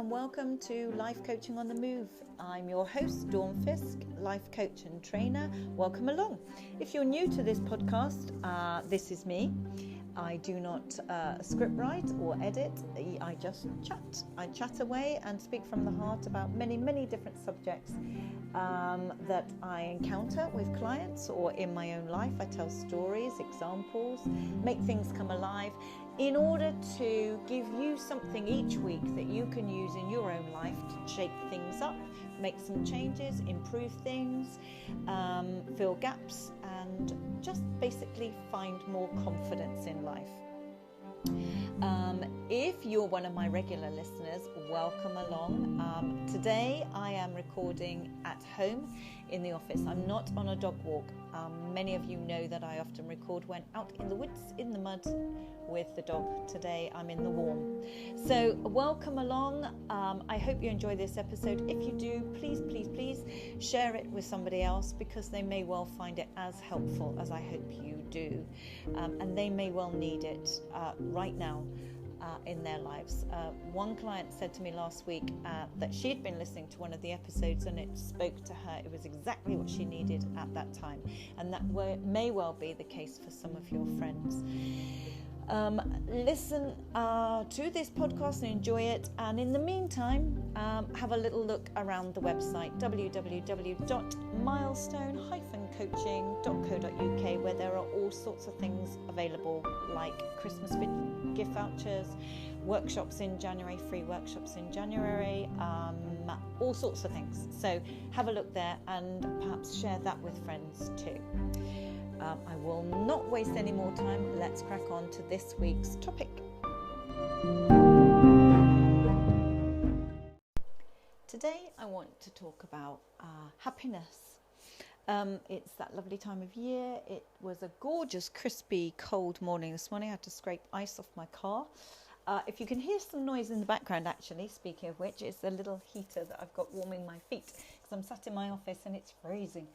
and welcome to Life Coaching on the Move. I'm your host, Dawn Fiske, life coach and trainer. Welcome along. If you're new to this podcast, this is me. I do not script write or edit. I just chat. I chat away and speak from the heart about many, many different subjects that I encounter with clients or in my own life. I tell stories, examples, make things come alive in order to give you something each week that you can use in your own life to shake things up, make some changes, improve things, fill gaps, and just basically find more confidence in life. If you're one of my regular listeners, welcome along. Today I am recording at home in the office. I'm not on a dog walk. Many of you know that I often record when out in the woods, in the mud with the dog. Today I'm in the warm. So welcome along. I hope you enjoy this episode. If you do, please share it with somebody else because they may well find it as helpful as I hope you do. And they may well need it right now. In their lives. One client said to me last week that she'd been listening to one of the episodes and it spoke to her. It was exactly what she needed at that time, and that may well be the case for some of your friends. Listen to this podcast and enjoy it, and in the meantime have a little look around the website www.milestone-coaching.co.uk, where there are all sorts of things available like Christmas gift vouchers, workshops in January, free workshops in January, all sorts of things. So have a look there and perhaps share that with friends too. I will not waste any more time. Let's crack on to this week's topic. Today I want to talk about happiness. It's that lovely time of year. It was a gorgeous, crispy, cold morning this morning. I had to scrape ice off my car. If you can hear some noise in the background, actually, speaking of which, it's the little heater that I've got warming my feet because I'm sat in my office and it's freezing.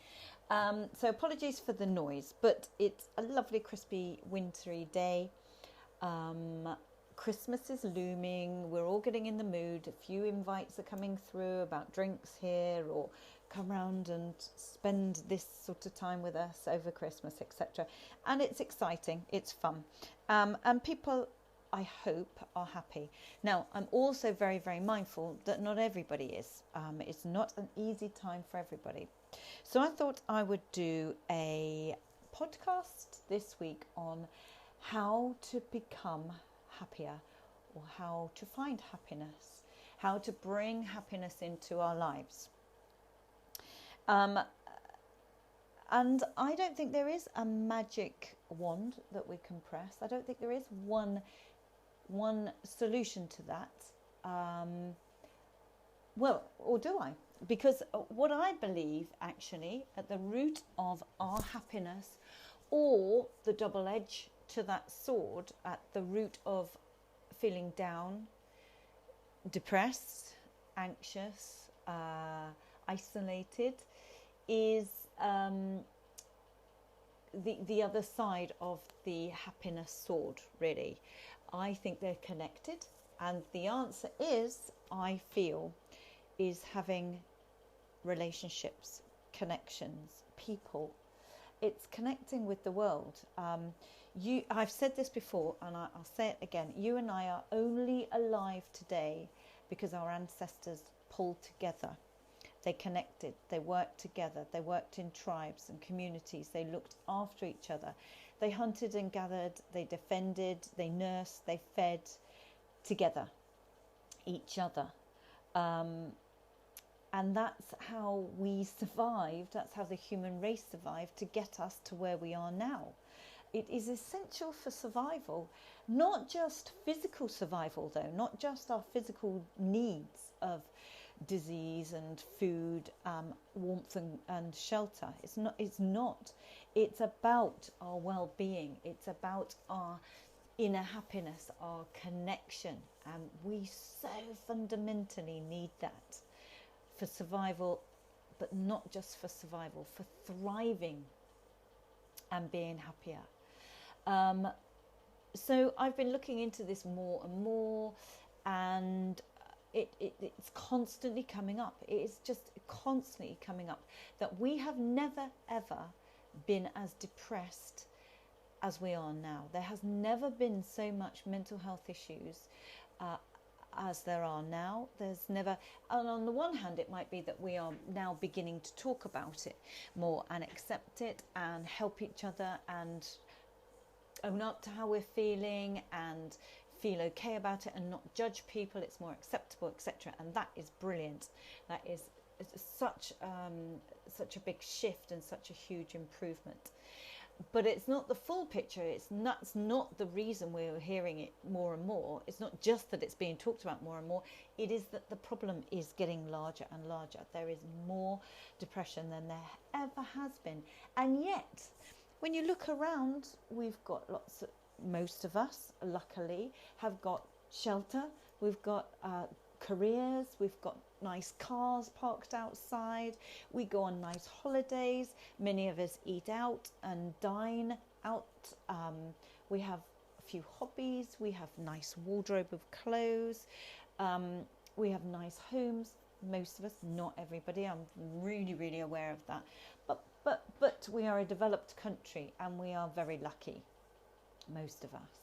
So apologies for the noise, but it's a lovely, crispy, wintry day. Christmas is looming. We're all getting in the mood. A few invites are coming through about drinks here, or come round and spend this sort of time with us over Christmas, etc. And it's exciting. It's fun. And people, I hope, are happy. Now, I'm also very, very mindful that not everybody is. It's not an easy time for everybody. So I thought I would do a podcast this week on how to become happier, or how to find happiness, how to bring happiness into our lives. And I don't think there is a magic wand that we can press. I don't think there is one solution to that. Well, or do I? Because what I believe actually at the root of our happiness, or the double edge to that sword, at the root of feeling down, depressed, anxious, isolated, is the other side of the happiness sword, really. I think they're connected, and the answer is, I feel, is having relationships, connections, people. It's connecting with the world. I've said this before, and I'll say it again. You and I are only alive today because our ancestors pulled together. They connected, they worked together, they worked in tribes and communities, they looked after each other. They hunted and gathered, they defended, they nursed, they fed together, each other. And that's how we survived, that's how the human race survived to get us to where we are now. It is essential for survival, not just physical survival though, not just our physical needs of disease and food, warmth and shelter. It's not. It's about our well-being. It's about our inner happiness, our connection. And we so fundamentally need that for survival, but not just for survival, for thriving and being happier. So I've been looking into this more and more, and it's constantly coming up. It is just constantly coming up that we have never ever been as depressed as we are now. There has never been so much mental health issues as there are now. There's never, and on the one hand it might be that we are now beginning to talk about it more and accept it and help each other and own up to how we're feeling and feel okay about it and not judge people. It's more acceptable, etc. And that is brilliant. That is such a big shift and such a huge improvement. But it's not the full picture. It's not the reason we're hearing it more and more. It's not just that it's being talked about more and more. It is that the problem is getting larger and larger. There is more depression than there ever has been. And yet, when you look around, we've got most of us, luckily, have got shelter. We've got careers. We've got nice cars parked outside. We go on nice holidays. Many of us eat out and dine out. We have a few hobbies. We have nice wardrobe of clothes. We have nice homes. Most of us, not everybody. I'm really, really aware of that. But we are a developed country and we are very lucky, most of us.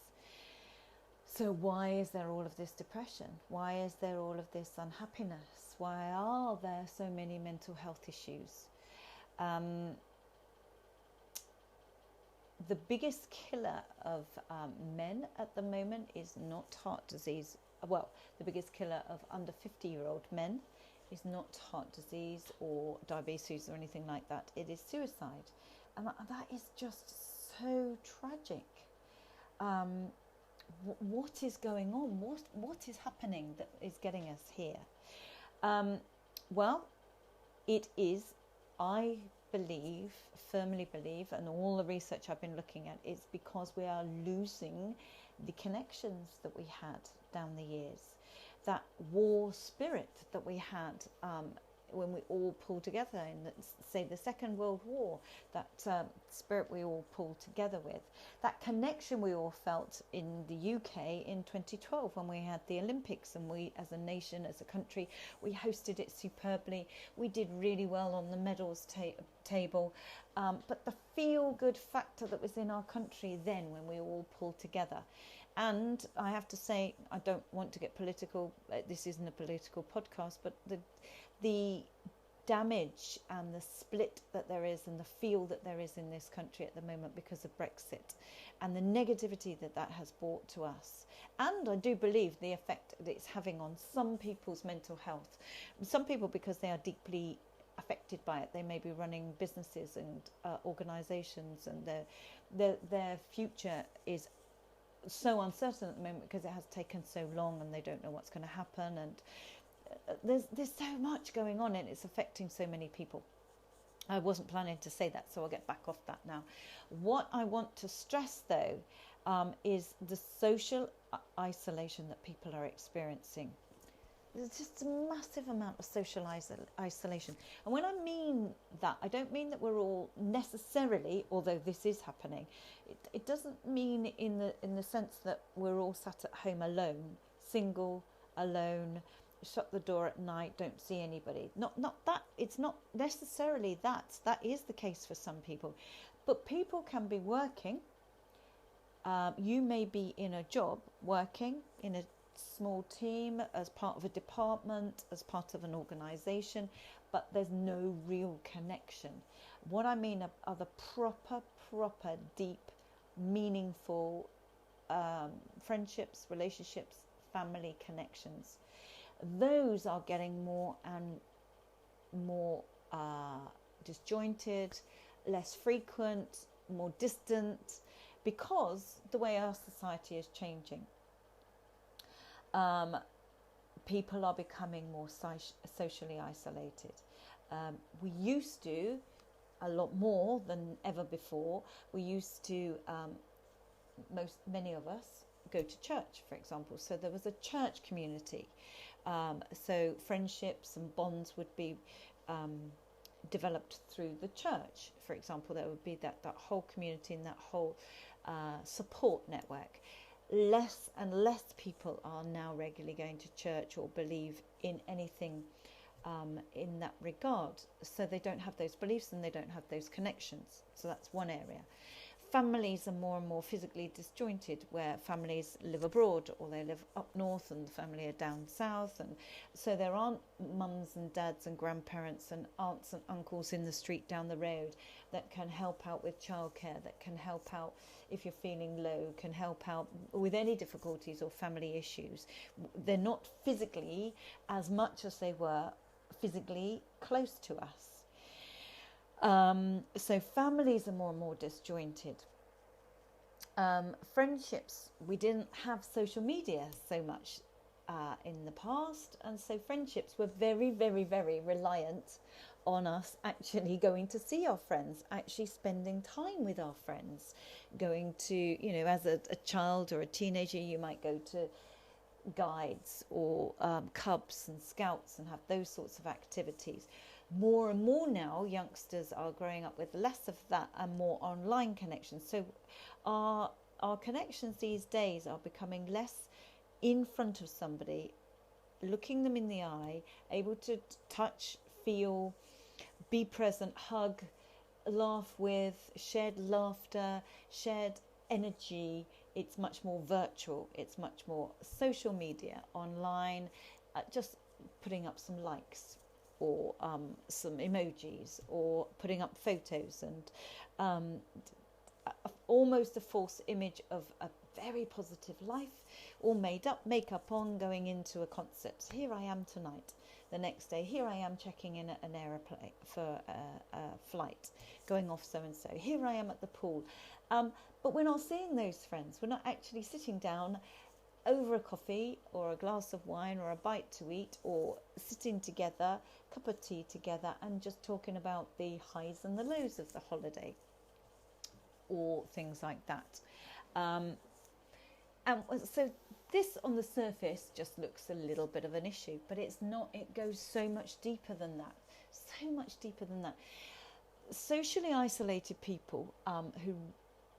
So why is there all of this depression? Why is there all of this unhappiness? Why are there so many mental health issues? The biggest killer of men at the moment is not heart disease. Well, the biggest killer of under 50-year-old men is not heart disease or diabetes or anything like that. It is suicide. And that is just so tragic. What is going on? What is happening that is getting us here? Well, it is, I believe, firmly believe, and all the research I've been looking at, is because we are losing the connections that we had down the years. That war spirit that we had when we all pulled together in, say, the Second World War, that spirit we all pulled together with, that connection we all felt in the UK in 2012 when we had the Olympics, and we as a nation, as a country, we hosted it superbly. We did really well on the medals table, but the feel-good factor that was in our country then when we all pulled together. And I have to say, I don't want to get political, this isn't a political podcast, but the damage and the split that there is and the feel that there is in this country at the moment because of Brexit and the negativity that that has brought to us. And I do believe the effect that it's having on some people's mental health. Some people, because they are deeply affected by it, they may be running businesses and organisations, and their future is so uncertain at the moment because it has taken so long and they don't know what's going to happen, and there's so much going on and it's affecting so many people. I wasn't planning to say that, so I'll get back off that now. What I want to stress though is the social isolation that people are experiencing. There's just a massive amount of social isolation. And when I mean that, I don't mean that we're all necessarily, although this is happening, it doesn't mean in the sense that we're all sat at home alone, single, alone, shut the door at night, don't see anybody. Not that, it's not necessarily that. That is the case for some people. But people can be working. You may be in a job, working in a small team, as part of a department, as part of an organisation, but there's no real connection. What I mean are the proper, deep, meaningful friendships, relationships, family connections. Those are getting more and more disjointed, less frequent, more distant, because the way our society is changing. People are becoming more socially isolated. We used to, a lot more than ever before, we used to, many of us, go to church, for example. So there was a church community. So friendships and bonds would be developed through the church. For example, there would be that whole community and that whole support network. less and less people are now regularly going to church or believe in anything in that regard. So they don't have those beliefs and they don't have those connections. So that's one area. Families are more and more physically disjointed, where families live abroad or they live up north and the family are down south, and so there aren't mums and dads and grandparents and aunts and uncles in the street down the road that can help out with childcare, that can help out if you're feeling low, can help out with any difficulties or family issues. They're not physically as much as they were physically close to us. So families are more and more disjointed. Friendships, we didn't have social media so much in the past, and so friendships were very, very, very reliant on us actually going to see our friends, actually spending time with our friends, going to, you know, as a child or a teenager, you might go to guides or cubs and scouts and have those sorts of activities. More and more now, youngsters are growing up with less of that and more online connections. So our connections these days are becoming less in front of somebody, looking them in the eye, able to touch, feel, be present, hug, laugh with, shared laughter, shared energy. It's much more virtual. It's much more social media, online, just putting up some likes, or some emojis, or putting up photos, and almost a false image of a very positive life, all made up, makeup on, going into a concert. Here I am tonight. The next day, here I am checking in at an aeroplane for a flight, going off so-and-so. Here I am at the pool. But we're not seeing those friends. We're not actually sitting down over a coffee or a glass of wine or a bite to eat, or sitting together, cup of tea together, and just talking about the highs and the lows of the holiday, or things like that. And so this on the surface just looks a little bit of an issue, but it's not. It goes so much deeper than that, so much deeper than that. Socially isolated people who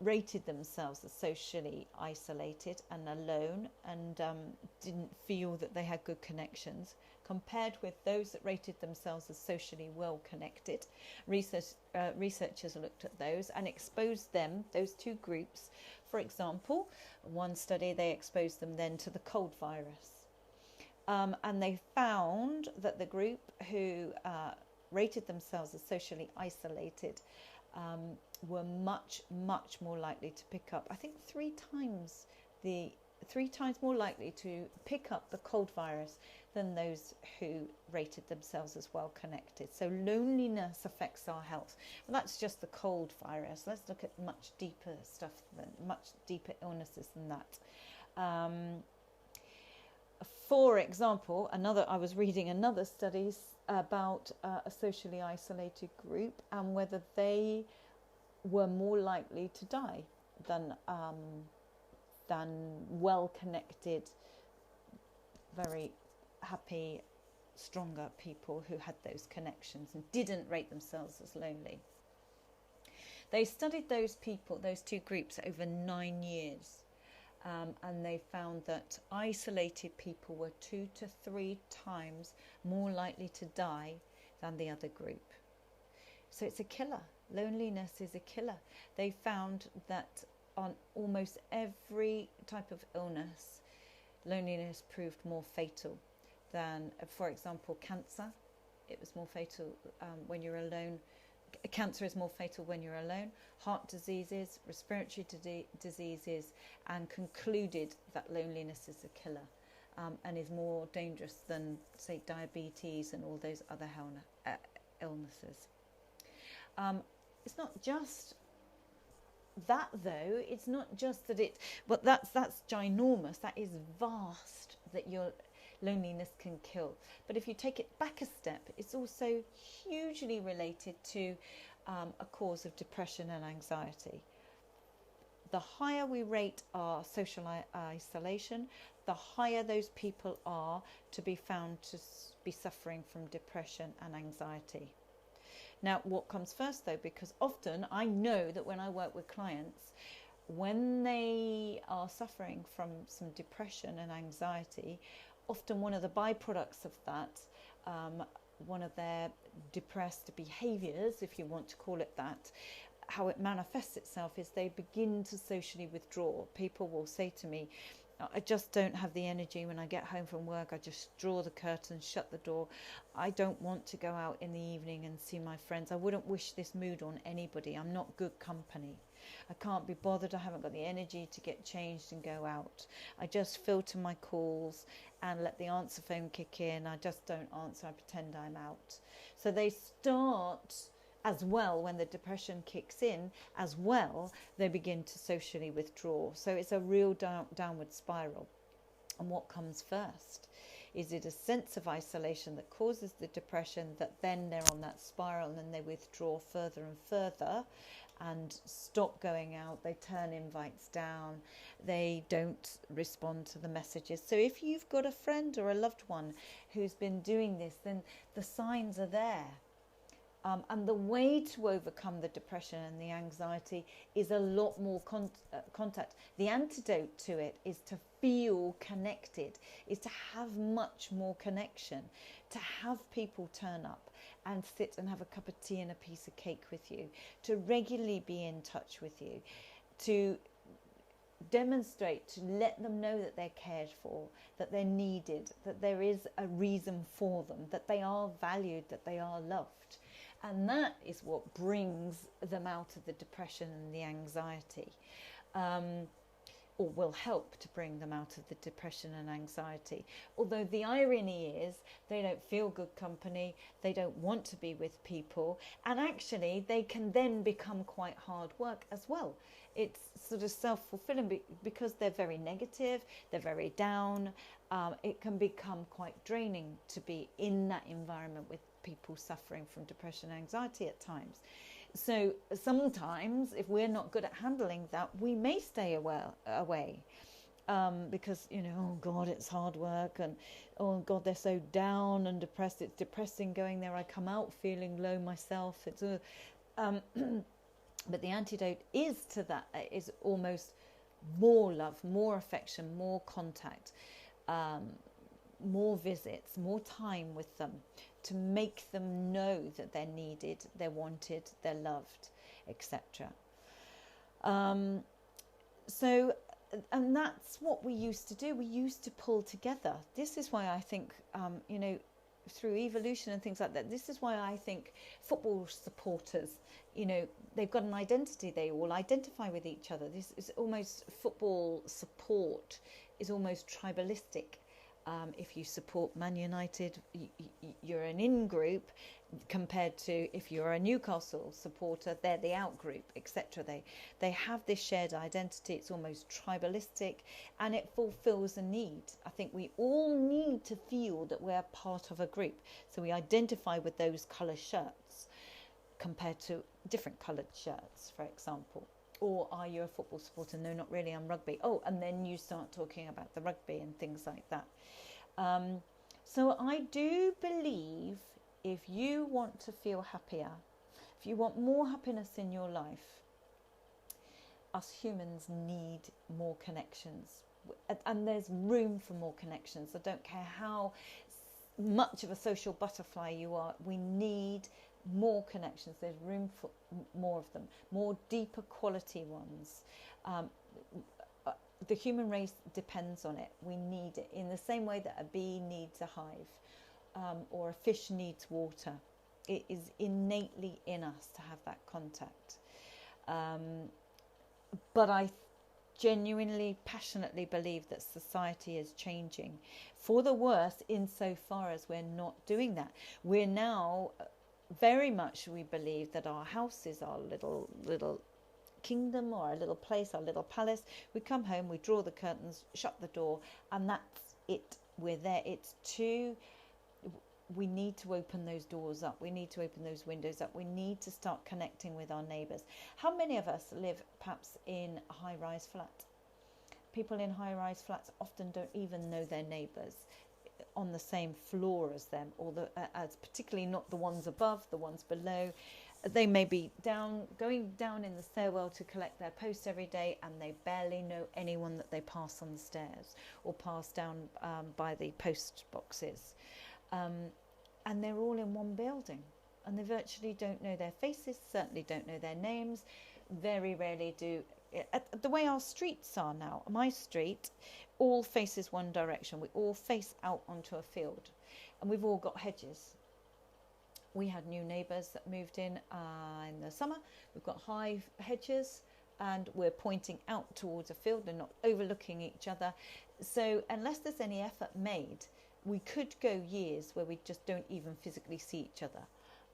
rated themselves as socially isolated and alone, and didn't feel that they had good connections, compared with those that rated themselves as socially well connected. Researchers looked at those and exposed them, those two groups. For example, one study, they exposed them then to the cold virus, and they found that the group who rated themselves as socially isolated were much more likely to pick up, I think three times more likely to pick up the cold virus than those who rated themselves as well connected. So loneliness affects our health. Well, that's just the cold virus. Let's look at much deeper stuff, much deeper illnesses than that. For example, I was reading another study about a socially isolated group and whether they were more likely to die than well-connected, very happy, stronger people who had those connections and didn't rate themselves as lonely. They studied those people, those two groups, over 9 years, and they found that isolated people were 2 to 3 times more likely to die than the other group. So it's a killer. Loneliness is a killer. They found that on almost every type of illness, loneliness proved more fatal than, for example, cancer. It was more fatal when you're alone. Cancer is more fatal when you're alone. Heart diseases, respiratory diseases, and concluded that loneliness is a killer and is more dangerous than, say, diabetes and all those other illnesses. It's not just that, though. It's not just that but that's ginormous. That is vast, that your loneliness can kill. But if you take it back a step, it's also hugely related to a cause of depression and anxiety. The higher we rate our social isolation, the higher those people are to be found to be suffering from depression and anxiety. Now, what comes first, though, because often I know that when I work with clients, when they are suffering from some depression and anxiety, often one of the byproducts of that, one of their depressed behaviours, if you want to call it that, how it manifests itself is they begin to socially withdraw. People will say to me, I just don't have the energy when I get home from work. I just draw the curtains, shut the door. I don't want to go out in the evening and see my friends. I wouldn't wish this mood on anybody. I'm not good company. I can't be bothered. I haven't got the energy to get changed and go out. I just filter my calls and let the answer phone kick in. I just don't answer. I pretend I'm out. So they start, as well, when the depression kicks in, as well, they begin to socially withdraw. So it's a real downward spiral. And what comes first? Is it a sense of isolation that causes the depression, that then they're on that spiral and then they withdraw further and further and stop going out, they turn invites down, they don't respond to the messages. So if you've got a friend or a loved one who's been doing this, then the signs are there. And the way to overcome the depression and the anxiety is a lot more contact. The antidote to it is to feel connected, is to have much more connection, to have people turn up and sit and have a cup of tea and a piece of cake with you, to regularly be in touch with you, to demonstrate, to let them know that they're cared for, that they're needed, that there is a reason for them, that they are valued, that they are loved. And that is what brings them out of the depression and the anxiety, or will help to bring them out of the depression and anxiety. Although the irony is they don't feel good company, they don't want to be with people, and actually they can then become quite hard work as well. It's sort of self-fulfilling because they're very negative, they're very down. It can become quite draining to be in that environment with people suffering from depression and anxiety at times. So sometimes if we're not good at handling that, we may stay away because, oh God, it's hard work, and oh God, they're so down and depressed. It's depressing going there. I come out feeling low myself. It's but the antidote is to that is almost more love, more affection, more contact, more visits, more time with them, to make them know that they're needed, they're wanted, they're loved, etc. And that's what we used to do. We used to pull together. This is why I think, through evolution and things like that, this is why I think football supporters, they've got an identity. They all identify with each other. This is almost, football support is almost tribalistic. If you support Man United, you're an in-group, compared to if you're a Newcastle supporter, they're the out-group, etc. They have this shared identity. It's almost tribalistic, and it fulfills a need. I think we all need to feel that we're part of a group. So we identify with those colour shirts compared to different coloured shirts, for example. Or are you a football supporter? No, not really, I'm rugby. Oh, and then you start talking about the rugby and things like that. So I do believe if you want to feel happier, if you want more happiness in your life, us humans need more connections. And there's room for more connections. I don't care how much of a social butterfly you are, we need more connections. There's room for more of them, more deeper quality ones. The human race depends on it. We need it in the same way that a bee needs a hive, or a fish needs water. It is innately in us to have that contact. But I genuinely, passionately believe that society is changing for the worse insofar as we're not doing that. We're now very much, we believe that our house is our little kingdom, or our little place, our little palace. We come home, we draw the curtains, shut the door, and that's it. We're there. We need to open those doors up. We need to open those windows up. We need to start connecting with our neighbours. How many of us live perhaps in a high-rise flat? People in high-rise flats often don't even know their neighbours on the same floor as them, or as particularly not the ones above, the ones below. they may be going down in the stairwell to collect their post every day, and they barely know anyone that they pass on the stairs or pass down by the post boxes. And they're all in one building, and they virtually don't know their faces, certainly don't know their names, very rarely do. The way our streets are now, my street all faces one direction. We all face out onto a field, and we've all got hedges. We had new neighbours that moved in the summer. We've got high hedges, and we're pointing out towards a field and not overlooking each other. So unless there's any effort made, we could go years where we just don't even physically see each other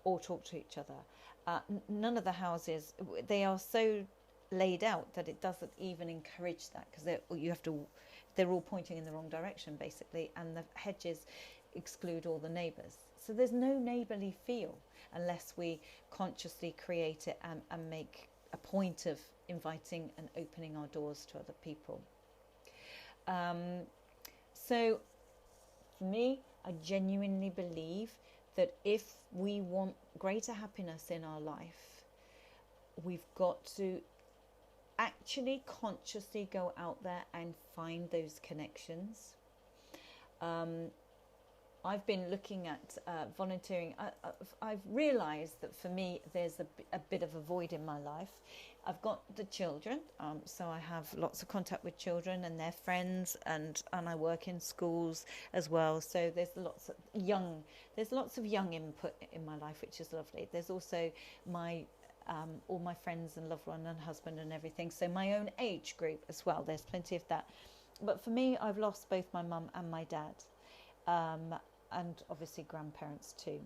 or talk to each other. None of the houses, they are so laid out that it doesn't even encourage that, because they're all pointing in the wrong direction basically, and the hedges exclude all the neighbours. So there's no neighbourly feel unless we consciously create it and make a point of inviting and opening our doors to other people. So for me, I genuinely believe that if we want greater happiness in our life, we've got to actually consciously go out there and find those connections. I've been looking at volunteering. I've realised that for me there's a bit of a void in my life. I've got the children, so I have lots of contact with children and their friends, and I work in schools as well. So there's lots of young input in my life, which is lovely. There's also all my friends and loved one and husband and everything. So my own age group as well. There's plenty of that. But for me, I've lost both my mum and my dad. And obviously grandparents too.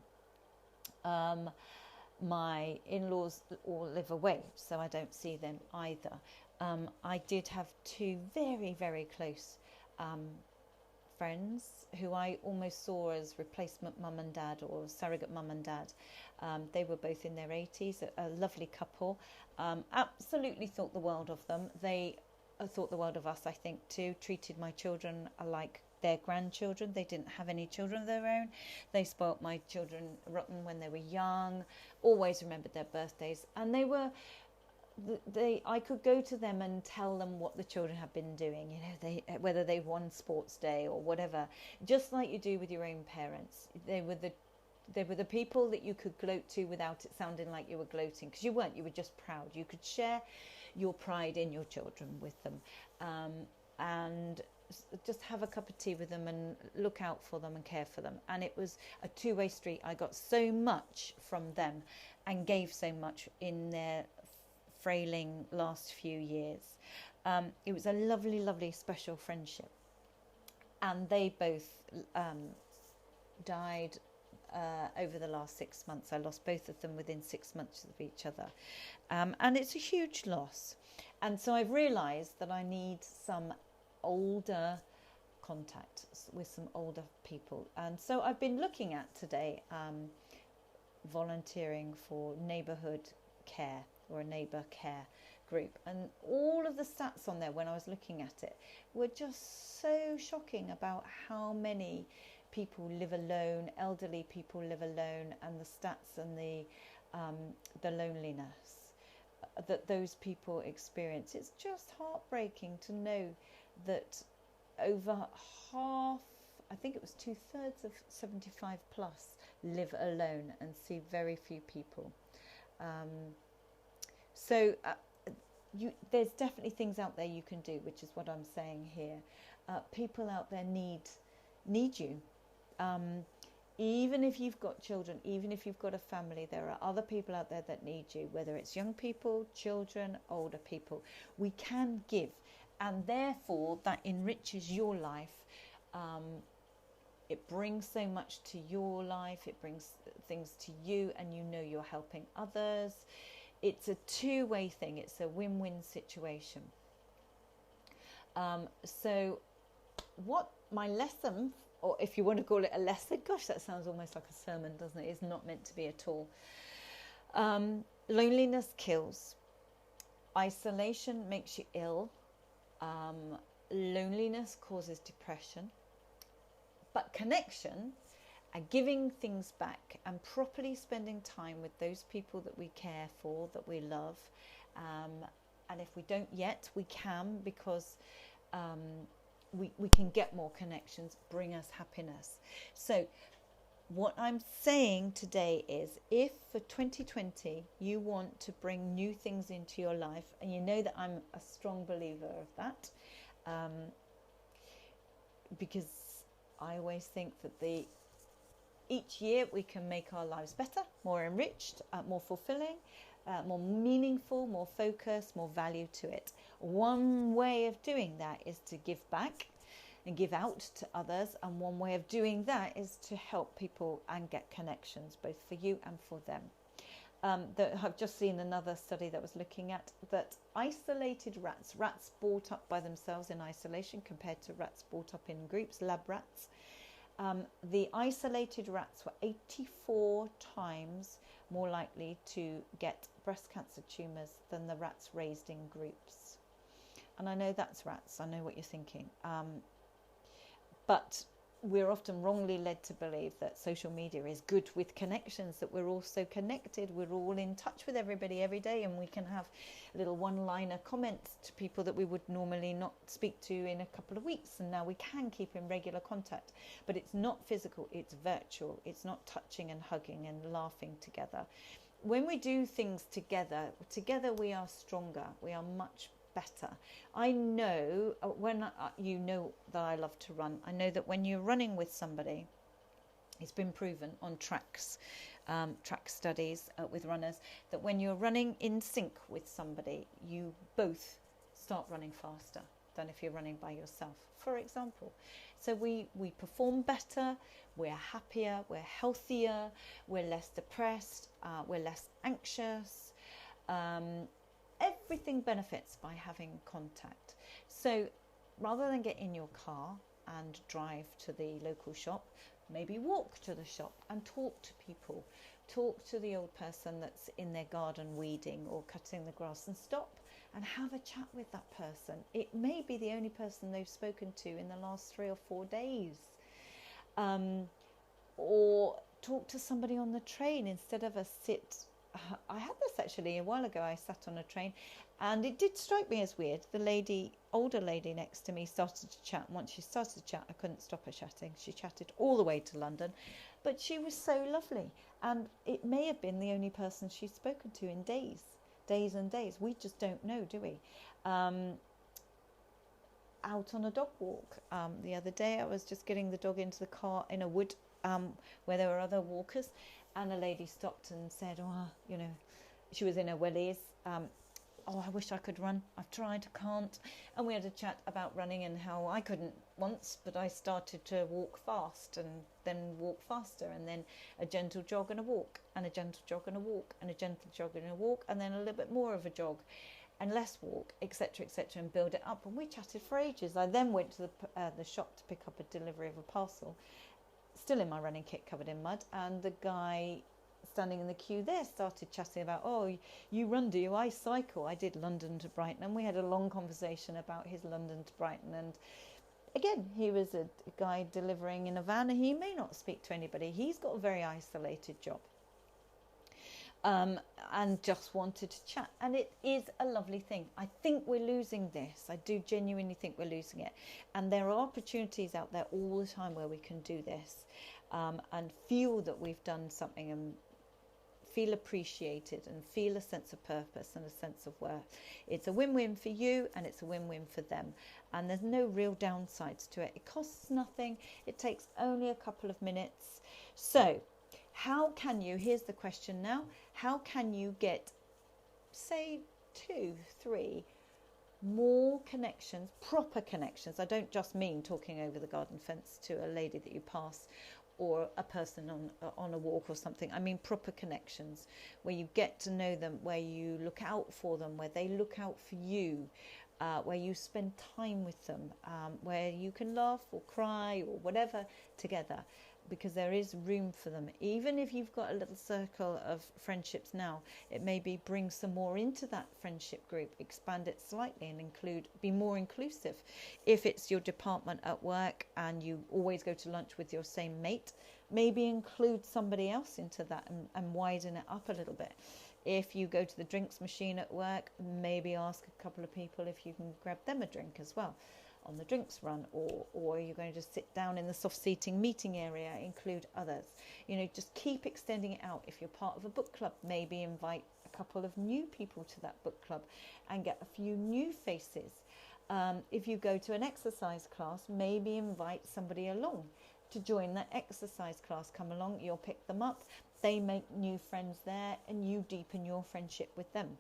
My in-laws all live away, so I don't see them either. I did have two very, very close friends who I almost saw as replacement mum and dad, or surrogate mum and dad. They were both in their 80s, a lovely couple. Absolutely thought the world of them. They thought the world of us, I think, too. Treated my children like their grandchildren. They didn't have any children of their own. They spoilt my children rotten when they were young, always remembered their birthdays, and I could go to them and tell them what the children had been doing, whether they won sports day or whatever, just like you do with your own parents. They were the people that you could gloat to without it sounding like you were gloating, because you weren't, you were just proud. You could share your pride in your children with them, and just have a cup of tea with them and look out for them and care for them. And it was a two-way street. I got so much from them and gave so much in their frailing last few years. It was a lovely, lovely, special friendship. And they both died over the last 6 months. I lost both of them within 6 months of each other. And it's a huge loss. And so I've realised that I need some older contact with some older people, and so I've been looking at today volunteering for neighbourhood care or a neighbour care group, and all of the stats on there when I was looking at it were just so shocking about how many people live alone, elderly people live alone, and the stats and the loneliness that those people experience. It's just heartbreaking to know that over half, I think it was 2/3 of 75 plus live alone and see very few people. There's definitely things out there you can do, which is what I'm saying here. People out there need you. Even if you've got children, even if you've got a family, there are other people out there that need you, whether it's young people, children, older people. We can give, and therefore that enriches your life. It brings so much to your life, it brings things to you, and you know you're helping others. It's a two-way thing, it's a win-win situation. So what my lesson, or if you want to call it a lesson, gosh, that sounds almost like a sermon, doesn't it? It's not meant to be at all. Loneliness kills. Isolation makes you ill. Loneliness causes depression. But connection and giving things back and properly spending time with those people that we care for, that we love. And if we don't yet, we can, because we can get more connections, bring us happiness. So what I'm saying today is, if for 2020 you want to bring new things into your life, and you know that I'm a strong believer of that, because I always think that each year we can make our lives better, more enriched, more fulfilling, more meaningful, more focused, more value to it. One way of doing that is to give back and give out to others, and one way of doing that is to help people and get connections, both for you and for them. I've just seen another study that was looking at that isolated rats brought up by themselves in isolation compared to rats brought up in groups, lab rats. The isolated rats were 84 times more likely to get breast cancer tumours than the rats raised in groups. And I know that's rats, I know what you're thinking. But we're often wrongly led to believe that social media is good with connections, that we're all so connected, we're all in touch with everybody every day, and we can have little one-liner comments to people that we would normally not speak to in a couple of weeks, and now we can keep in regular contact. But it's not physical, it's virtual, it's not touching and hugging and laughing together. When we do things together we are stronger, we are much better. I know you know that I love to run. I know that when you're running with somebody, it's been proven on track studies with runners, that when you're running in sync with somebody, you both start running faster than if you're running by yourself, for example. So we perform better, we're happier, we're healthier, we're less depressed, we're less anxious. Everything benefits by having contact. So rather than get in your car and drive to the local shop, maybe walk to the shop and talk to people. Talk to the old person that's in their garden weeding or cutting the grass, and stop and have a chat with that person. It may be the only person they've spoken to in the last 3 or 4 days. Or talk to somebody on the train instead of a sit. I had this actually a while ago. I sat on a train and it did strike me as weird. The older lady next to me started to chat. Once she started to chat, I couldn't stop her chatting. She chatted all the way to London, but she was so lovely. And it may have been the only person she'd spoken to in days and days. We just don't know, do we? Out on a dog walk the other day, I was just getting the dog into the car in a wood where there were other walkers, and a lady stopped and said, she was in her wellies, I wish I could run. I've tried, I can't. And we had a chat about running and how I couldn't once, but I started to walk fast and then walk faster, and then a gentle jog and a walk, and a gentle jog and a walk, and a gentle jog and a walk, and then a little bit more of a jog and less walk, etc., and build it up. And we chatted for ages. I then went to the shop to pick up a delivery of a parcel, still in my running kit covered in mud, and the guy standing in the queue there started chatting about, oh, you run, do you? I cycle. I did London to Brighton, and we had a long conversation about his London to Brighton. And again, he was a guy delivering in a van, and he may not speak to anybody. He's got a very isolated job, and just wanted to chat. And it is a lovely thing. I think we're losing this. I do genuinely think we're losing it. And there are opportunities out there all the time where we can do this, and feel that we've done something, and feel appreciated, and feel a sense of purpose and a sense of worth. It's a win-win for you, and it's a win-win for them. And there's no real downsides to it. It costs nothing. It takes only a couple of minutes. So how can you, here's the question now, how can you get, say, 2, 3 more connections, proper connections? I don't just mean talking over the garden fence to a lady that you pass, or a person on a walk or something. I mean proper connections, where you get to know them, where you look out for them, where they look out for you, where you spend time with them, where you can laugh or cry or whatever together. because there is room for them. Even if you've got a little circle of friendships now, it maybe bring some more into that friendship group, expand it slightly and be more inclusive. If it's your department at work and you always go to lunch with your same mate, maybe include somebody else into that and widen it up a little bit. If you go to the drinks machine at work, maybe ask a couple of people if you can grab them a drink as well on the drinks run, or you're going to just sit down in the soft seating meeting area, include others. Just keep extending it out. If you're part of a book club, maybe invite a couple of new people to that book club and get a few new faces. If you go to an exercise class, maybe invite somebody along to join that exercise class. Come along, you'll pick them up, they make new friends there, and you deepen your friendship with them.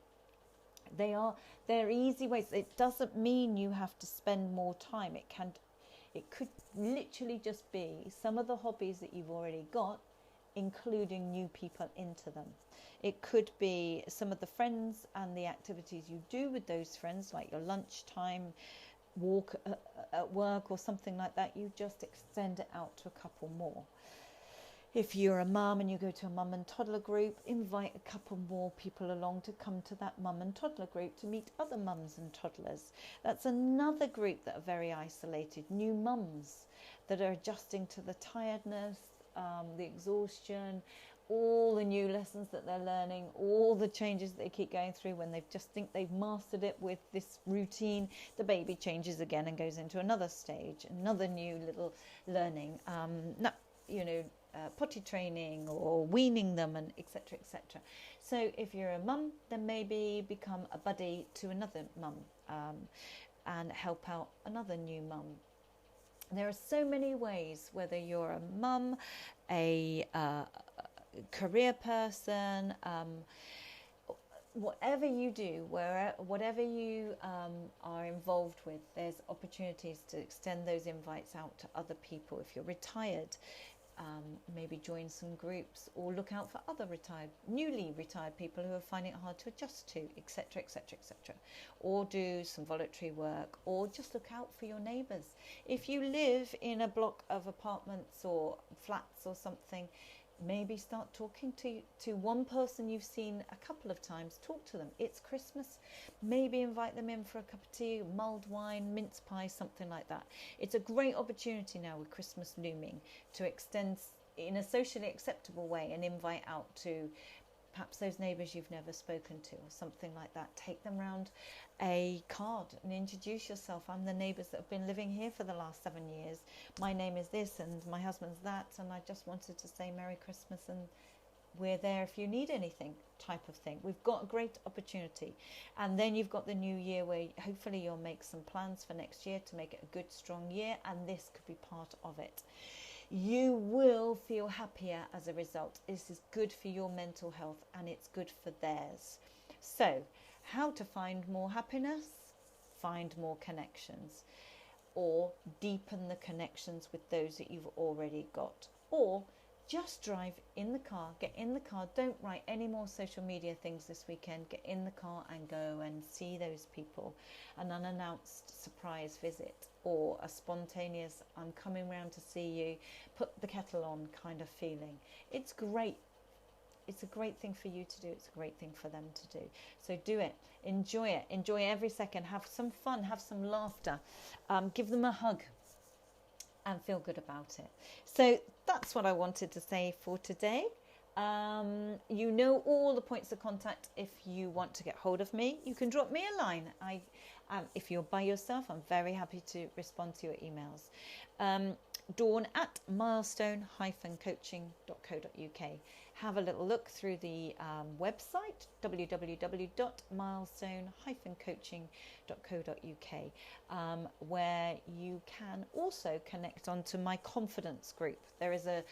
They're easy ways. It doesn't mean you have to spend more time. It could literally just be some of the hobbies that you've already got, including new people into them. It could be some of the friends and the activities you do with those friends, like your lunchtime walk at work or something like that. You just extend it out to a couple more. If you're a mum and you go to a mum and toddler group, invite a couple more people along to come to that mum and toddler group to meet other mums and toddlers. That's another group that are very isolated, new mums that are adjusting to the tiredness, the exhaustion, all the new lessons that they're learning, all the changes that they keep going through. When they just think they've mastered it with this routine, the baby changes again and goes into another stage, another new little learning. Potty training or weaning them, and etc. etc. So if you're a mum, then maybe become a buddy to another mum and help out another new mum. There are so many ways, whether you're a mum, a career person, whatever you do, whatever you are involved with, there's opportunities to extend those invites out to other people. If you're retired, maybe join some groups, or look out for other newly retired people who are finding it hard to adjust to, etc., etc., etc. Or do some voluntary work, or just look out for your neighbours. If you live in a block of apartments or flats or something, maybe start talking to one person you've seen a couple of times. Talk to them. It's Christmas. Maybe invite them in for a cup of tea, mulled wine, mince pie, something like that. It's a great opportunity now with Christmas looming to extend in a socially acceptable way and invite out to perhaps those neighbours you've never spoken to, or something like that. Take them round a card and introduce yourself. I'm the neighbours that have been living here for the last 7 years. My name is this and my husband's that, and I just wanted to say Merry Christmas and we're there if you need anything, type of thing. We've got a great opportunity. And then you've got the new year, where hopefully you'll make some plans for next year to make it a good, strong year, and this could be part of it. You will feel happier as a result. This is good for your mental health, and it's good for theirs. So, how to find more happiness? Find more connections, or deepen the connections with those that you've already got, or just drive in the car, get in the car. Don't write any more social media things this weekend. Get in the car and go and see those people. An unannounced surprise visit, or a spontaneous, I'm coming round to see you, put the kettle on kind of feeling. It's great. It's a great thing for you to do. It's a great thing for them to do. So do it. Enjoy it. Enjoy every second. Have some fun. Have some laughter. Give them a hug and feel good about it. So that's what I wanted to say for today. You know all the points of contact. If you want to get hold of me, you can drop me a line. If you're by yourself, I'm very happy to respond to your emails. Dawn at milestone-coaching.co.uk. Have a little look through the website, www.milestone-coaching.co.uk, where you can also connect onto my confidence group. There is a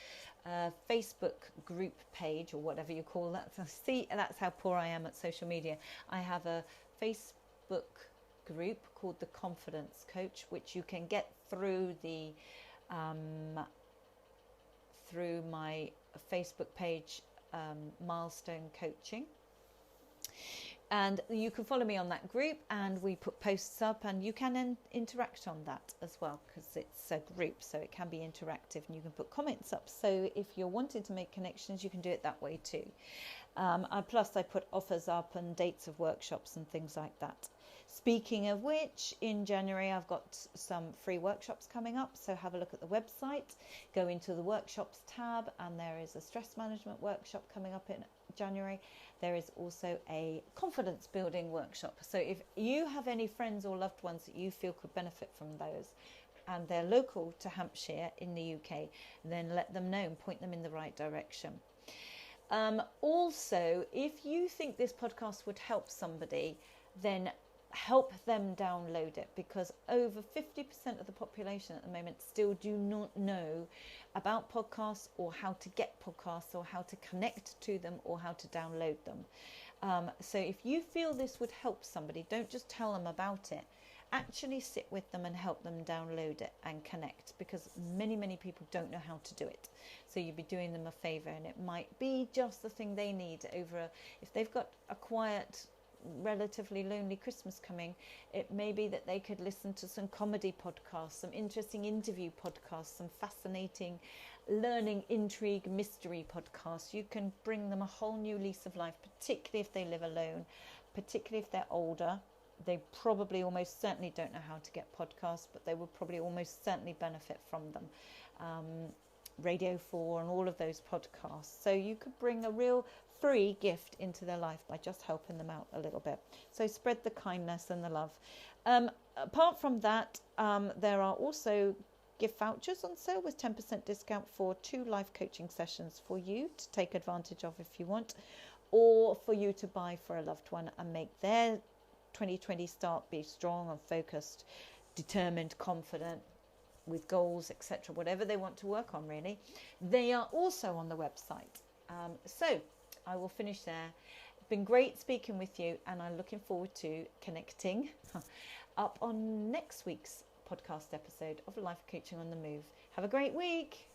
Facebook group page, or whatever you call that. So see, that's how poor I am at social media. I have a Facebook group called the Confidence Coach, which you can get through the through my Facebook page, Milestone Coaching. And you can follow me on that group, and we put posts up, and you can then interact on that as well, because it's a group, so it can be interactive, and you can put comments up. So if you're wanting to make connections, you can do it that way too. Plus I put offers up and dates of workshops and things like that. Speaking of which, in January I've got some free workshops coming up, so have a look at the website, go into the workshops tab, and there is a stress management workshop coming up in January. There is also a confidence building workshop. So if you have any friends or loved ones that you feel could benefit from those, and they're local to Hampshire in the UK, then let them know and point them in the right direction. Also, if you think this podcast would help somebody, then help them download it, because over 50% of the population at the moment still do not know about podcasts, or how to get podcasts, or how to connect to them, or how to download them. So if you feel this would help somebody, don't just tell them about it. Actually sit with them and help them download it and connect, because many people don't know how to do it. So you'd be doing them a favour, and it might be just the thing they need if they've got a quiet, relatively lonely Christmas coming. It may be that they could listen to some comedy podcasts, some interesting interview podcasts, some fascinating learning, intrigue, mystery podcasts. You can bring them a whole new lease of life, particularly if they live alone, particularly if they're older. They probably almost certainly don't know how to get podcasts, but they will probably almost certainly benefit from them. Radio 4 and all of those podcasts. So you could bring a real free gift into their life by just helping them out a little bit. So spread the kindness and the love. Apart from that, there are also gift vouchers on sale with 10% discount for 2 life coaching sessions for you to take advantage of if you want, or for you to buy for a loved one and make their 2020 start be strong and focused, determined, confident, with goals, etc., whatever they want to work on, really. They are also on the website. So I will finish there. It's been great speaking with you, and I'm looking forward to connecting up on next week's podcast episode of Life Coaching on the Move. Have a great week.